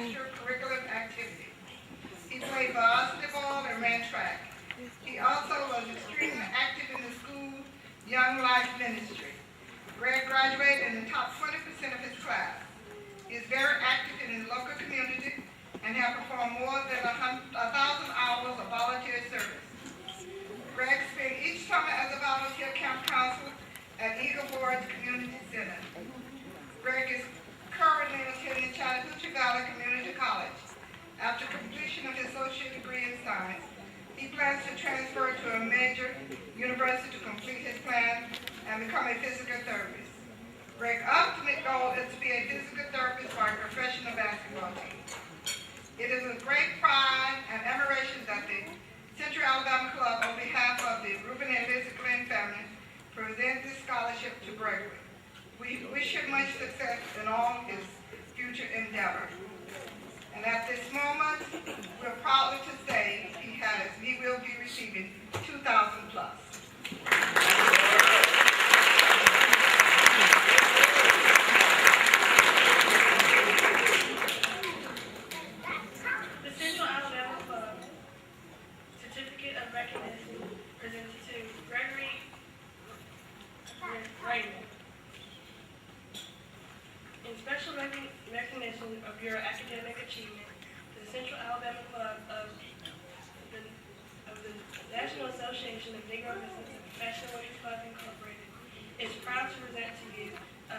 extracurricular activities. He played basketball and ran track. He also was extremely active in the school Young Life Ministry. Greg graduated in the top 20% of his class. He is very active in his local community and has performed more than 1,000 hours of volunteer service. Greg spent each summer as a volunteer camp counselor at Eagle Ward's Community Center. Greg is currently attending Chattahoochee Valley Community College. After completion of his associate degree in science, he plans to transfer to a major university to complete his plan and become a physical therapist. Greg's ultimate goal is to be a physical therapist for a professional basketball team. It is with great pride and admiration that the Central Alabama Club, on behalf of the Reuben and Lizzie Glenn family, presents this scholarship to Gregory. We wish him much success in all his future endeavors. And at this moment, we're proud to say he will be receiving 2,000 plus. The Central Alabama Club Certificate of Recognition presented to Gregory Raymond. In special recognition of your academic achievement, the Central Alabama Club of the National Association of Negro Business and Professional Women's Club Incorporated is proud to present to you a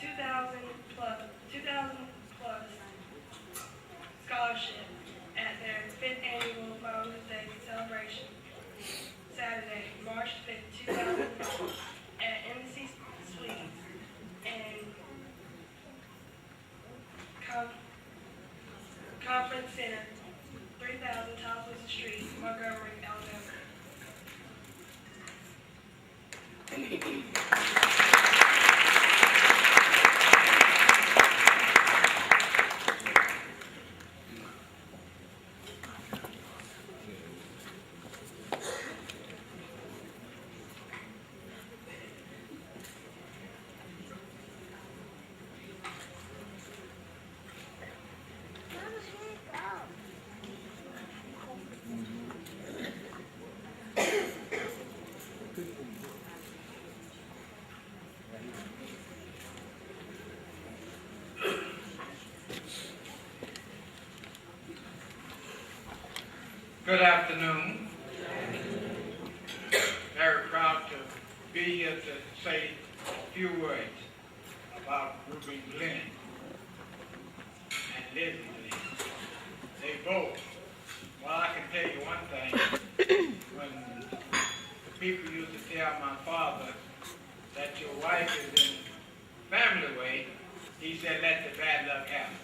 2,000 plus scholarship at their 5th annual Father's Day celebration, Saturday, March 5th, 2009, at Embassy Suites and Conference Center, 3000 Tallapoosa Street, Montgomery, Alabama. Good afternoon. Very proud to be here to say a few words about Reuben Glenn and Lizzie Glenn. They both, well, I can tell you one thing. When the people used to tell my father that your wife is in family way, he said, let the bad luck happen.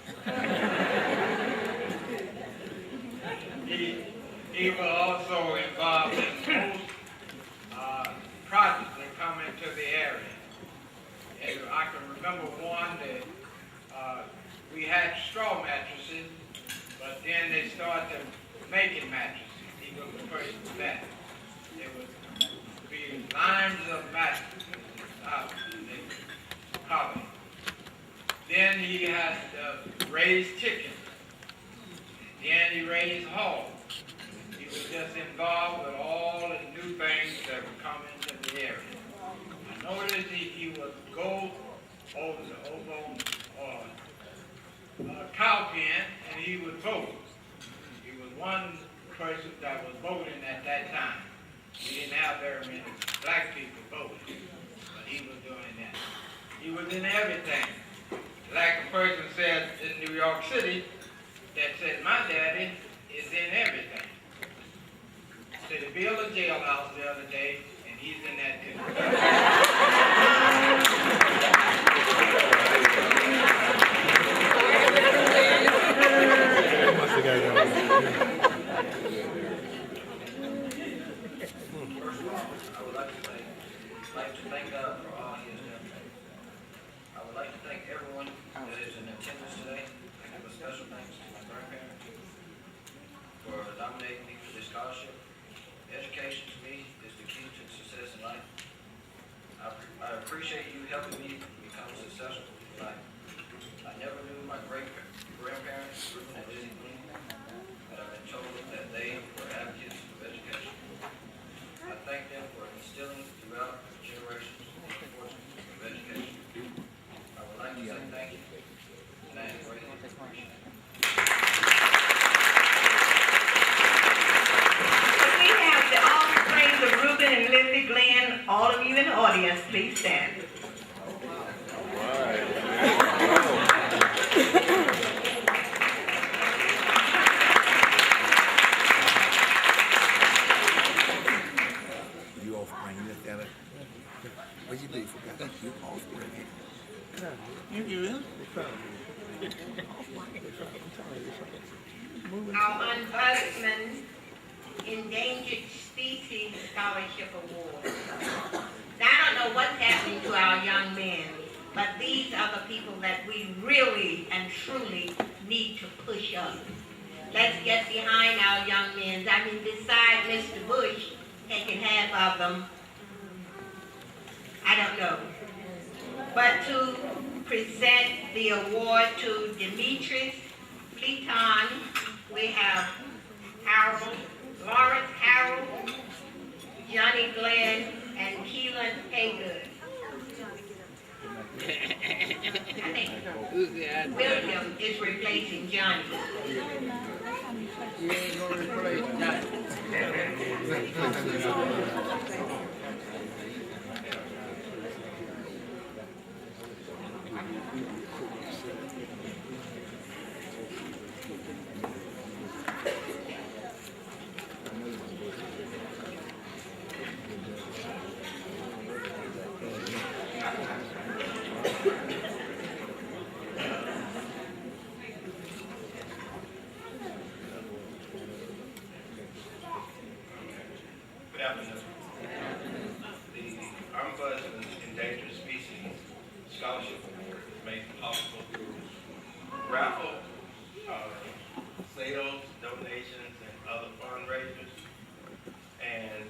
He was also involved in most projects that come into the area. And I can remember one that we had straw mattresses, but then they started making mattresses. He was the first to that. There would be lines of mattresses out in the colony. Then he had raised chickens. Then he raised hogs. He was just involved with all the new things that would come into the area. I noticed he would go over on a cow pen and he would vote. He was one person that was voting at that time. We didn't have very many black people voting, but he was doing that. He was in everything. Like a person said in New York City that said, my daddy is in everything. So they built a jailhouse the other day, and he's in that too. First of all, I would like to thank God for all He has done. I would like to thank everyone that is in attendance today. I give a special thanks to my grandparents for nominating me for this scholarship. Education to me is the key to success in life. I appreciate you helping me become successful in life. I never knew my great to say thank you. And I greatly appreciate it. We have the offspring of Reuben and Lizzie Glenn. All of you in the audience, please stand. You offspring, you look at it. What you do for that? You offspring. You do. Our Ombudsman Endangered Species Scholarship Award. Now, I don't know what's happening to our young men, but these are the people that we really and truly need to push up. Let's get behind our young men. I mean, besides Mr. Bush taking half of them, I don't know. But to present the award to Demetrius Fleeton, we have Lawrence Harold, Johnny Glenn, and Keelan Haygood. I think William is replacing Johnny. You ain't gonna replace Johnny. Good afternoon. The Ombudsman Endangered Species Scholarship Award is made possible through raffle, sales, donations, and other fundraisers. And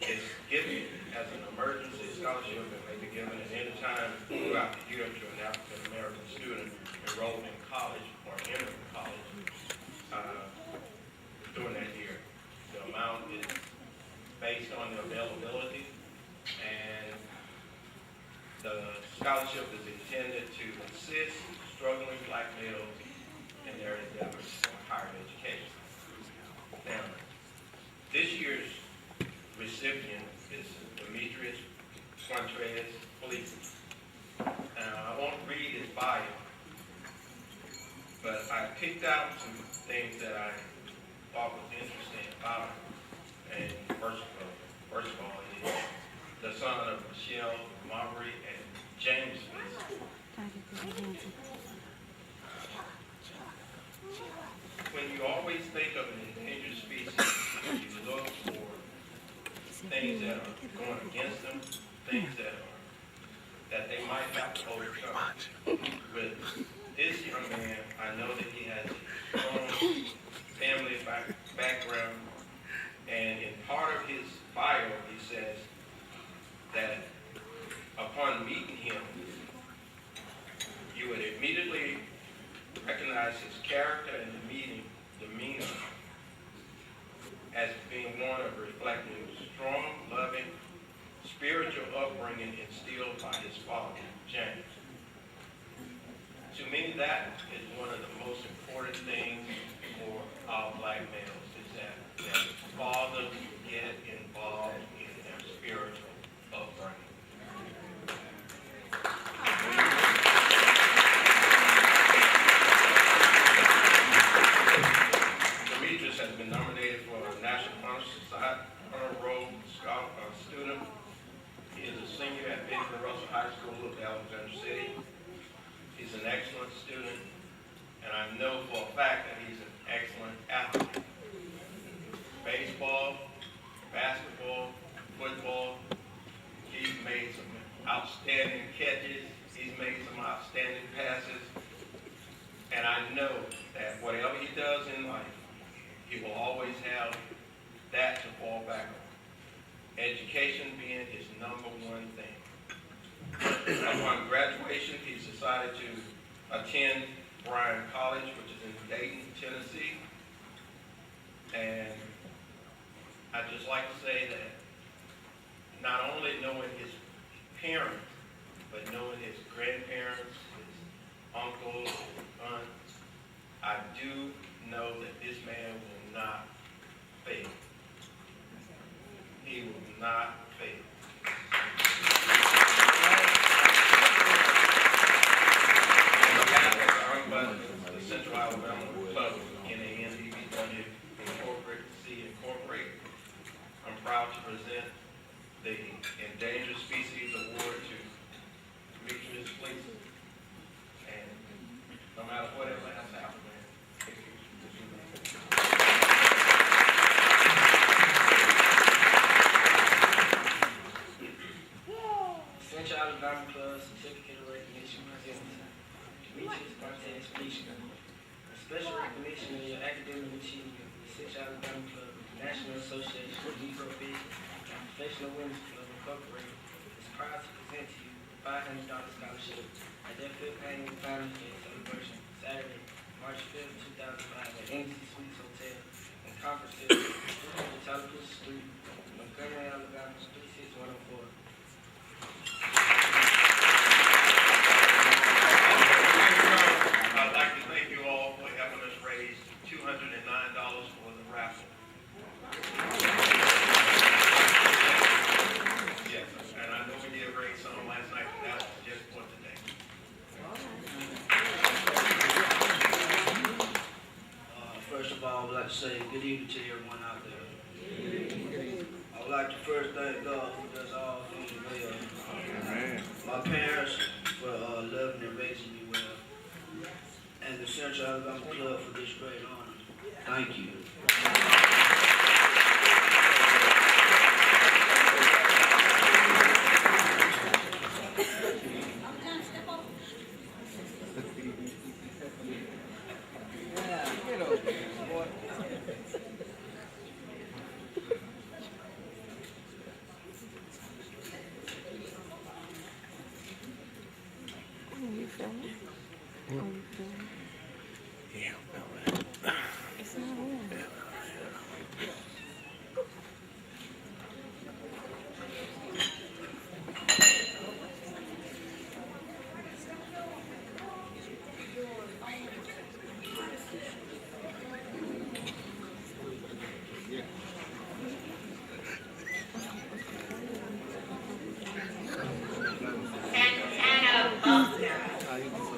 it's given as an emergency scholarship and may be given at any time throughout the year to an African American student enrolled in college or entering college during that year. The amount is based on the availability, and the scholarship is intended to assist struggling black males in their endeavors for higher education. Now, this year's recipient is Demetrius Contreras Fleet. I won't read his bio, but I picked out some things that I thought was interesting about him. And first of all, he's the son of Michelle Marbury and James Fleet. When you always think of an endangered species, you look for things that are going against them, things that they might have to overcome. With this young man, I know that he has a strong family background, and in part of his bio, he says that upon meeting him, you would immediately recognize his character and demeanor as being one of reflecting strong, loving, spiritual upbringing instilled by his father, James. To me, that is one of the most important things for our black males, is that fathers get involved in their spiritual upbringing. Demetrius has been nominated for a National Honor Society Honor Roll student. He is a senior at Benjamin Russell High School of Alexander City. He's an excellent student, and I know for a fact that he's an excellent athlete. Baseball, basketball, football, he's made some outstanding catches, he's made some outstanding passes, and I know that whatever he does in life, he will always have that to fall back on. Education being his number one thing. Upon graduation, he's decided to attend Bryan College, which is in Dayton, Tennessee. And I'd just like to say that not only knowing his parents, but knowing his grandparents, do know that this man will not fail. He will not fail. On behalf of the Ombudsman of the Central Alabama Club of NANDBW Incorporated, I'm proud to present the Endangered Species Award to Demetrius Fleece. And no matter whatever has happened, Central Alabama Club Certificate of Recognition presented to Demetrius Banquet speaker. A special recognition of your academic achievement. The Central Alabama Club, National Association of Negro Business, and Professional Women's Club Incorporated is proud to present to you the $500 scholarship at their 5th annual Founders Day celebration, Saturday, March 5th, 2005 at Embassy Suites Hotel in Conference Center, Tallapoosa Street, Montgomery, Alabama, 36104. I'd like to thank you all for helping us raise $209 for the raffle. Yes, and I know we did raise some last night, but that was just for today. First of all, I would like to say good evening to everyone out there. I would like to first thank God who does all things well. My parents for loving and raising me well. And the Central Alabama Club for this great honor. Thank you.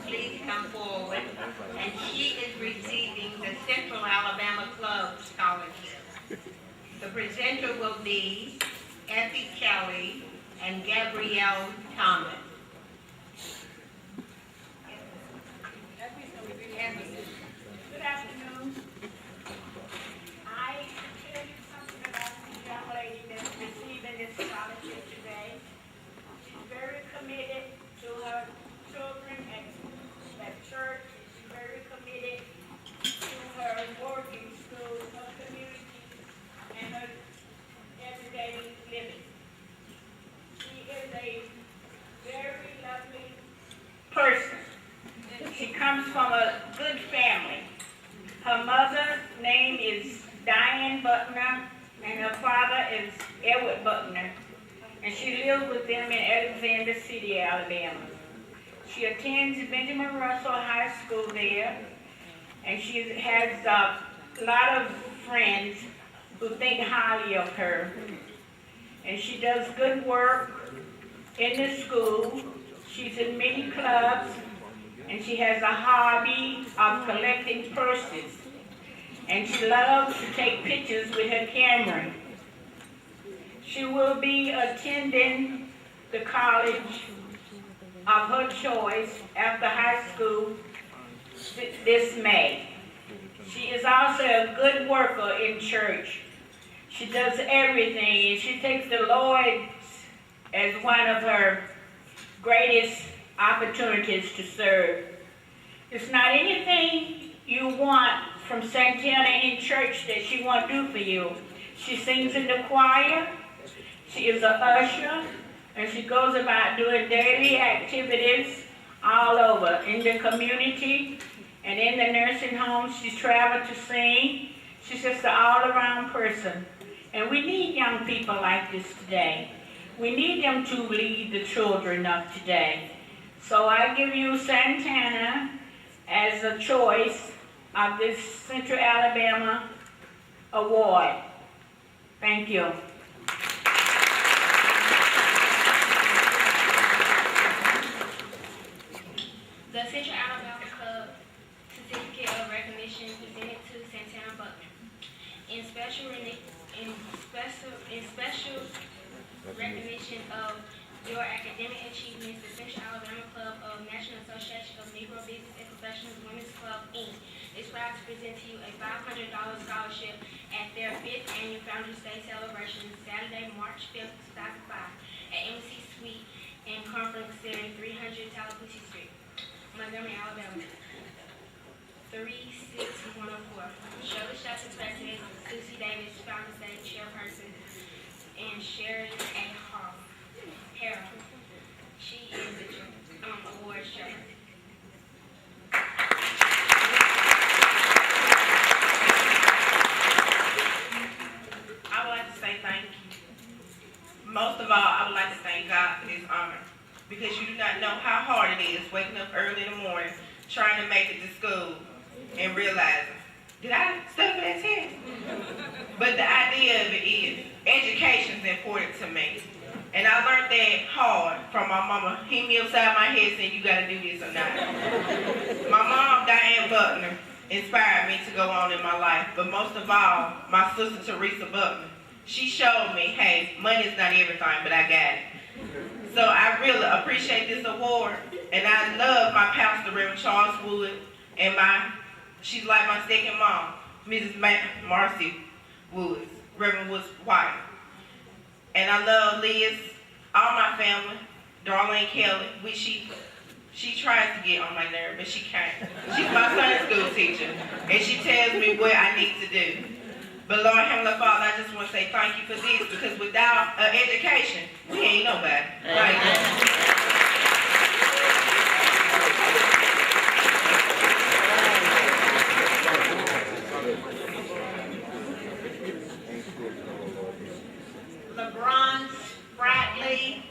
Please come forward, and she is receiving the Central Alabama Club Scholarship. The presenter will be Effie Kelly and Gabrielle Thomas. Good afternoon. I can tell you something about this young lady that's receiving this scholarship today. She's very committed to her children at church. She's very committed to her work in school, her community, and her everyday living. She is a very lovely person. She comes from a good family. Her mother's name is Diane Buckner, and her father is Edward Buckner, and she lives with them in Alexander City, Alabama. She attends Benjamin Russell High School there, and she has a lot of friends who think highly of her. And she does good work in the school. She's in many clubs, and she has a hobby of collecting purses. And she loves to take pictures with her camera. She will be attending the college of her choice after high school this May. She is also a good worker in church. She does everything, and she takes the Lord as one of her greatest opportunities to serve. It's not anything you want from Santana in church that she won't do for you. She sings in the choir, she is an usher, and she goes about doing daily activities all over in the community and in the nursing homes. She's traveled to sing. She's just an all-around person. And we need young people like this today. We need them to lead the children of today. So I give you Santana as a choice of this Central Alabama Award. Thank you. The Central Alabama Club Certificate of Recognition presented to Santana Butler. In special recognition of your academic achievements, the Central Alabama Club of National Association of Negro Business and Professionals Women's Club, Inc. is proud to present to you a $500 scholarship at their 5th annual Founders Day celebration, Saturday, March 5th, 2005, at MC Suite and Conference Center, 300 Tallahassee Street, Montgomery, Alabama, 36104. Shirley Shelton, President, Susie Davis, Founders Day Chairperson, and Sharon A. Harold. She is the award chairperson. I would like to say thank you. Most of all, I would like to thank God for this honor, because you do not know how hard it is waking up early in the morning, trying to make it to school, and realizing, did I stuff that test? But the idea of it is, education is important to me. And I learned that hard from my mama. Hit me upside my head saying, you gotta do this or not. My mom, Diane Butler, inspired me to go on in my life. But most of all, my sister, Teresa Butler. She showed me, hey, money is not everything, but I got it. So I really appreciate this award. And I love my pastor, Reverend Charles Wood, and she's like my second mom, Mrs. Marcy Woods, Reverend Woods' wife. And I love Liz, all my family, Darlene Kelly. She tries to get on my nerve, but she can't. She's my Sunday school teacher, and she tells me what I need to do. But Lord Heavenly Father, I just want to say thank you for this, because without education, we ain't nobody. Right? LeBron Spratley,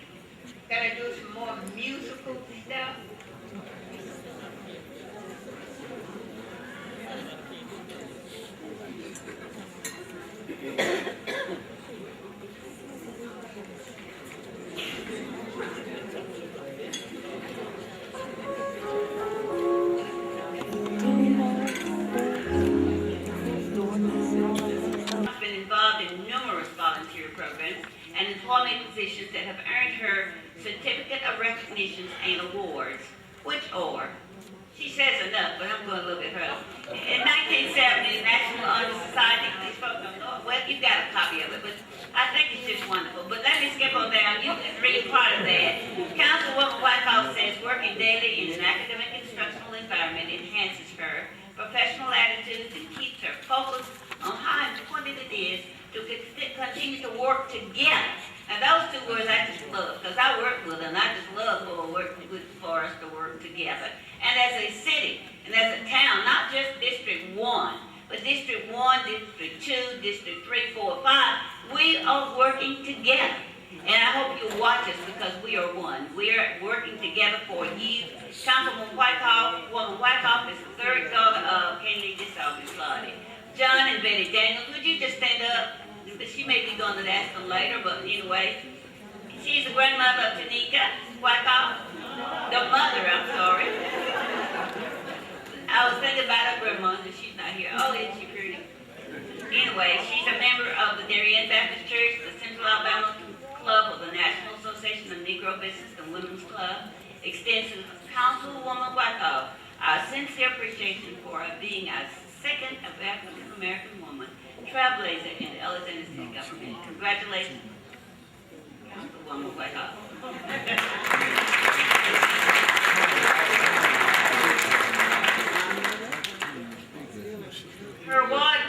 gonna do some more musical stuff. I've been involved in numerous volunteer programs and employment positions that have earned her certificate of recognitions and awards, which are, she says enough, but I'm going a little bit further. In 1970, the National Honor Society, these folks don't know it. Well, you've got a copy of it, but I think it's just wonderful. But let me skip on down. You can read part of that. Councilwoman Whitehouse says working daily in an academic instructional environment enhances her professional attitudes and keeps her focused on how important it is to continue to work together. And those two words I just love, because I work with them. I just love for us to work together. And as a city, and as a town, not just District 1, but District 1, District 2, District 3, 4, 5, we are working together. And I hope you watch us, because we are one. We are working together for you. Councilwoman Whitehouse is the third daughter of, can't leave this off this slide. John and Betty Daniels, would you just stand up? She may be going to ask them later, but anyway. She's the grandmother of Tanika Whitehouse. The mother, I'm sorry. I was thinking about her grandmother, she's not here. Oh, isn't she pretty? Anyway, she's a member of the Darien Baptist Church, the Central Alabama Club of the National Association of Negro Business and Women's Club. Extends to Councilwoman Whitehouse our sincere appreciation for her being a second African American woman trailblazer in the Alexander City government. Congratulations, Councilwoman Whitehouse. Her award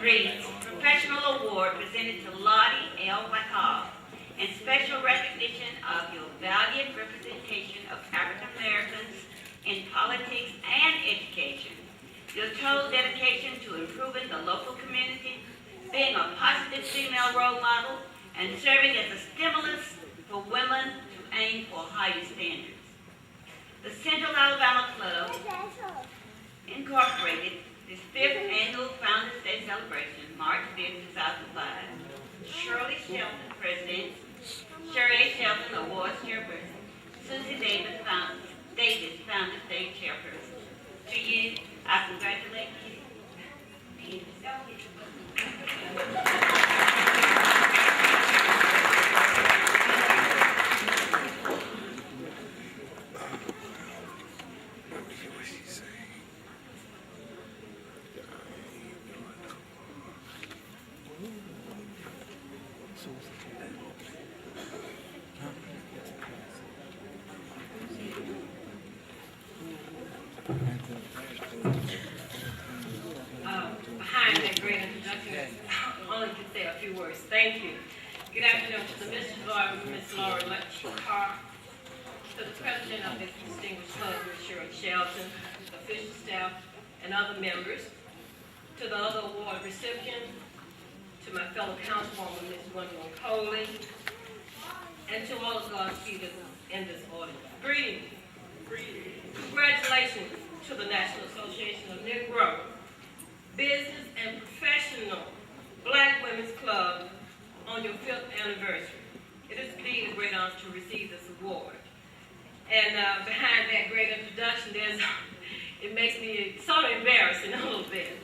reads, Professional Award presented to Lottie L. Whitehouse in special recognition of your valiant representation of African Americans in politics and education, your total dedication to improving the local community, being a positive female role model, and serving as a stimulus for women to aim for higher standards. The Central Alabama Club Incorporated, 5th Annual Founders Day Celebration, March 5th, 2005. Shirley Shelton, President. Sherry A. Shelton, Awards Chairperson. Susie Davis, Founders Day Chairperson. To you, I congratulate you. Behind that great introduction, I only can say a few words. Thank you. Good afternoon to the Mrs. Lloyd, Ms. Laura Carr, to the president of this distinguished club, Ms. Shirley Shelton, official staff, and other members, to the other award recipients, to my fellow councilwoman, Ms. Gwendolyn Coley, and to all of God's people in this audience. Greetings. Congratulations to the National Association of Negro Business and Professional Black Women's Club on your 5th anniversary. It is indeed a great honor to receive this award. And behind that great introduction, it makes me sort of embarrassing a little bit.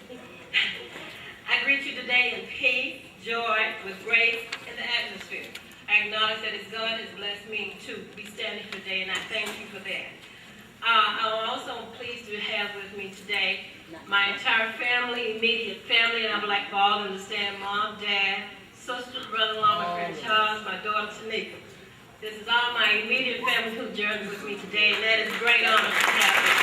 I greet you today in peace, joy, with grace in the atmosphere. I acknowledge that it's God has blessed me to be standing here today, and I thank you for that. I'm also pleased to have with me today my entire family, immediate family, and I would like for all to understand, Mom, Dad, sisters, brother-in-law, my friend Charles, my daughter Tanika. This is all my immediate family who journeyed with me today, and that is a great honor to have them.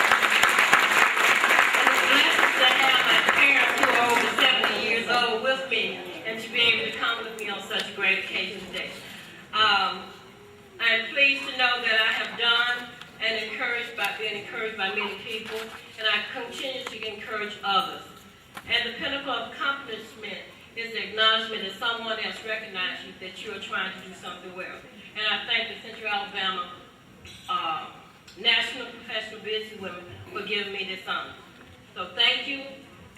And it's a blessing to have my parents who are over 70 years old with me, and to be able to come with me on such a great occasion today. I'm pleased to know that I have done and been encouraged by many people, and I continue to encourage others. And the pinnacle of accomplishment is the acknowledgement that someone else recognizes that you are trying to do something well. And I thank the Central Alabama National Professional Business Women for giving me this honor. So thank you,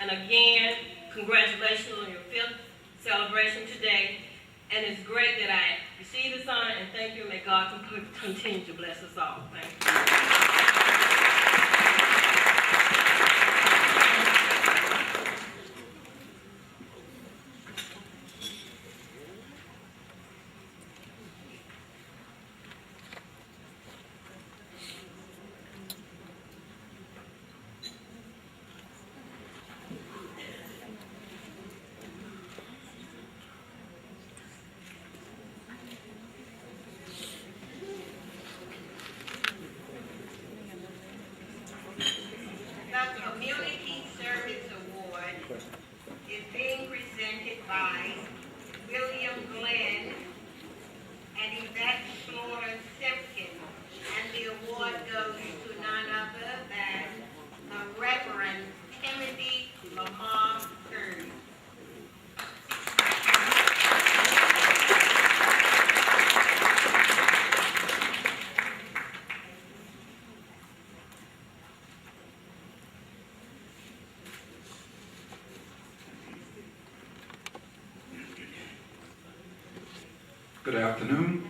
and again, congratulations on your 5th celebration today. And it's great that I received this honor, and thank you, and may God continue to bless us all. Thank you. The Community Service Award is being presented by William Glenn and Yvette Slaughter-Simpkins, and the award goes to none other than the Reverend Timothy Lamar Curry. Good afternoon.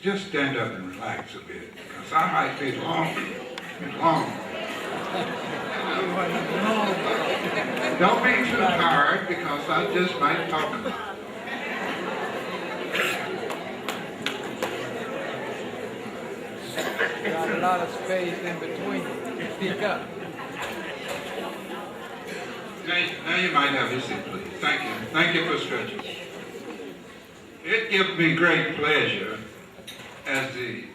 Just stand up and relax a bit, because I might be long. Don't be too tired, because I just might talk about it. Got a lot of space in between. Speak up. Now you might have a seat, please. Thank you. Thank you for stretching. It gives me great pleasure as the,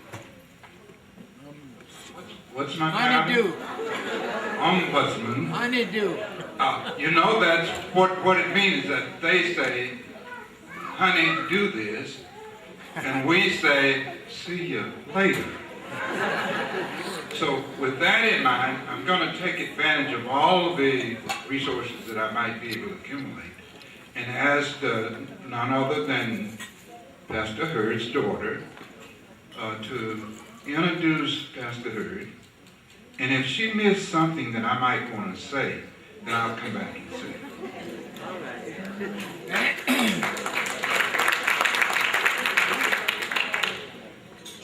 what's my title? Ombudsman. Honeydew. You know, that's what it means, that they say, honey, do this, and we say, see you later. So with that in mind, I'm going to take advantage of all of the resources that I might be able to accumulate and ask none other than Pastor Hurd's daughter to introduce Pastor Hurd And if she missed something that I might want to say, then I'll come back and say it.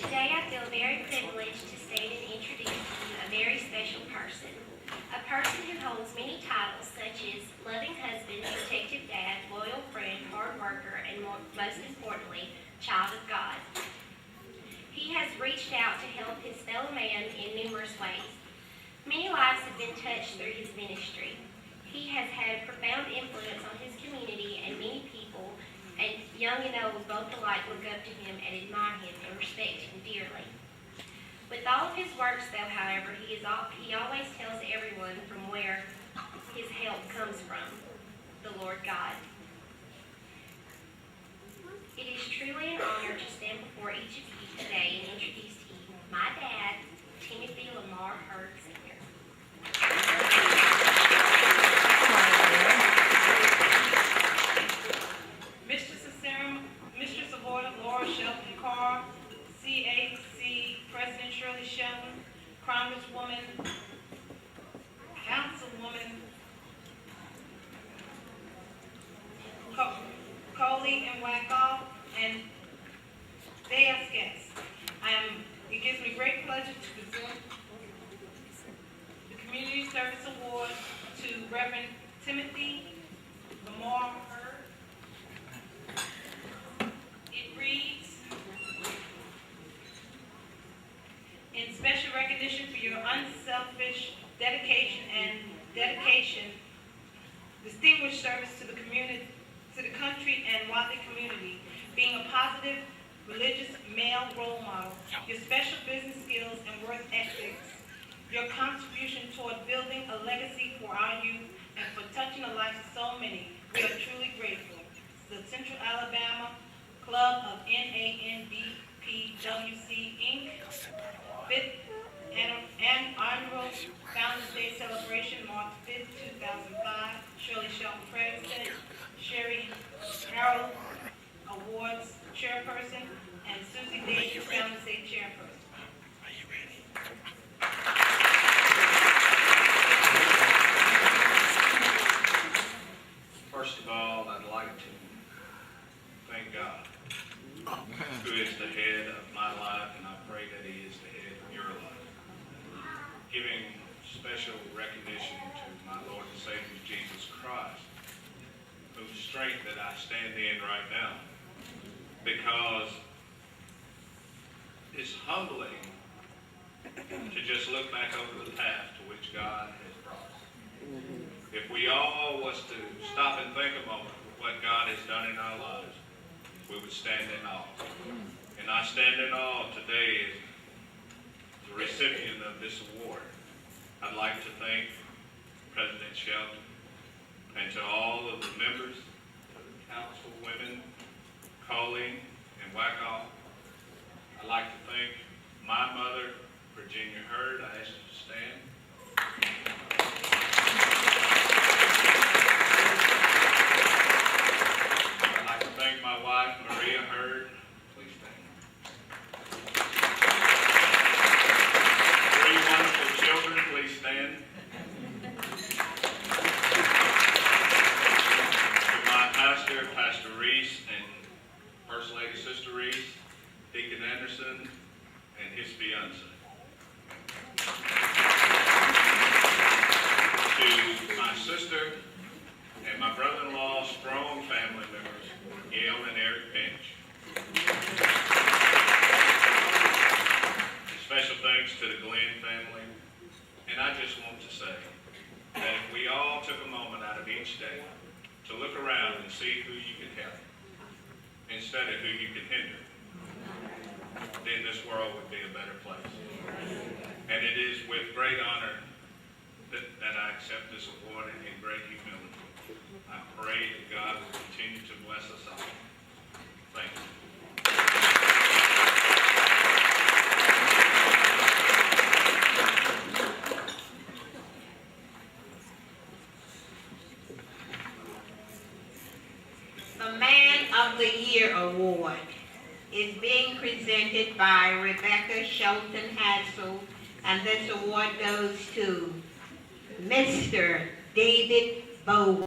Today I feel very privileged to stand and introduce to you a very special person. A person who holds many titles such as loving husband, protective dad, loyal friend, hard worker, and most importantly, child of God. He has reached out to help his fellow man in numerous ways. Many lives have been touched through his ministry. He has had a profound influence on his community, and many people, and young and old both alike, look up to him and admire him and respect him dearly. With all of his works, though, however, he always tells everyone from where his help comes from, the Lord God. It is truly an honor to stand before each of you today and introduce to you my dad, Timothy Lamar Hurd Sr. Mistress of Order Laura Shelton Carr, CAC President Shirley Shelton, Congresswoman, Councilwoman Coley and Wackoff, and Deus guests. It gives me great pleasure to present the Community Service Award to Reverend Timothy Lamar Hurd. It reads, in special recognition for your unselfish dedication, distinguished service to the community, to the country and Watley community, being a positive religious male role model, your special business skills and work ethics, your contribution toward building a legacy for our youth, and for touching the lives of so many, we are truly grateful. The Central Alabama Club of NANBPWC, Inc., 5th Annual Founders Day Celebration, March 5th, 2005, Shirley Shelton President, Sherry Harold Awards Chairperson, and Susie Davis Founders Day Chairperson. Are you ready? First of all, I'd like to thank God, who is the head of my life, and I pray that He is the head of your life. Giving special recognition to my Lord and Savior Jesus Christ, whose strength that I stand in right now, because it's humbling to just look back over the path to which God has brought us. If we all was to stop and think a moment of what God has done in our lives, we would stand in awe. And I stand in awe today as the recipient of this award. I'd like to thank President Shelton and to all of the members, to the councilwomen, Colleen and Wackoff. I'd like to thank my mother, Virginia Hurd. I ask you to stand. I'd like to thank my wife, Maria Hurd. Please stand. 3 wonderful children, please stand. To my pastor, Pastor Reese, and First Lady Sister Reese, Deacon Anderson, and his fiance. To my sister and my brother-in-law, strong family members, Gail and Eric Pinch. Special thanks to the Glenn family. And I just want to say that if we all took a moment out of each day to look around and see who you can help instead of who you can hinder, then this world would be a better place. And it is with great honor that I accept this award and in great humility. I pray that God will continue to bless us all. Thank you. The Man of the Year Award is being presented by Rebecca Shelton Hassel And this award goes to Mr. David Bowen.